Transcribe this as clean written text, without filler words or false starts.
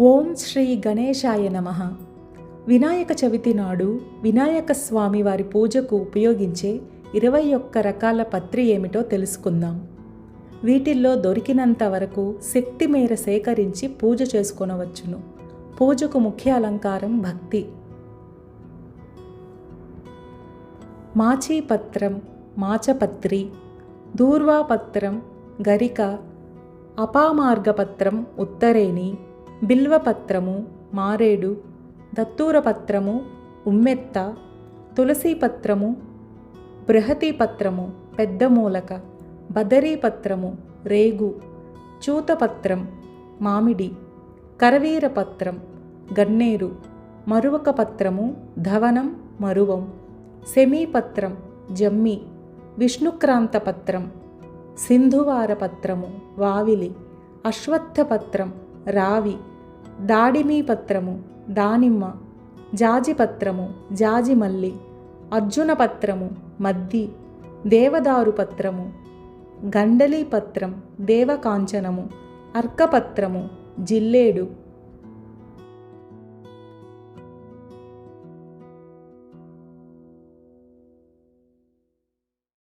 ఓం శ్రీ గణేశాయ నమః. వినాయక చవితి నాడు వినాయక స్వామి వారి పూజకు ఉపయోగించే 21 రకాల పత్రి ఏమిటో తెలుసుకుందాం. వీటిల్లో దొరికినంత వరకు శక్తి మేర సేకరించి పూజ చేసుకొనవచ్చును. పూజకు ముఖ్య అలంకారం భక్తి. మాచీపత్రం, మాచపత్రి, దూర్వాపత్రం, గరిక, అపామార్గపత్రం, ఉత్తరేణి, బిల్వపత్రము, మారేడు, దత్తూరపత్రము, ఉమ్మెత్త, తులసీపత్రము, బృహతీపత్రము, పెద్ద మూలక, బదరీపత్రము, రేగు, చూతపత్రం, మామిడి, కరవీరపత్రం, గన్నేరు, మరువకపత్రము, ధవనం, మరువం, సెమీపత్రం, జమ్మి, విష్ణుక్రాంతపత్రం, సింధువారపత్రము, వావిలి, అశ్వత్థపత్రం, రావి, దాడిమీపత్రము, దానిమ్మ, జాజిపత్రము, జాజిమల్లి, అర్జునపత్రము, మద్ది, దేవదారుపత్రము, గండలీపత్రం, దేవకాంచనము, అర్కపత్రము, జిల్లేడు,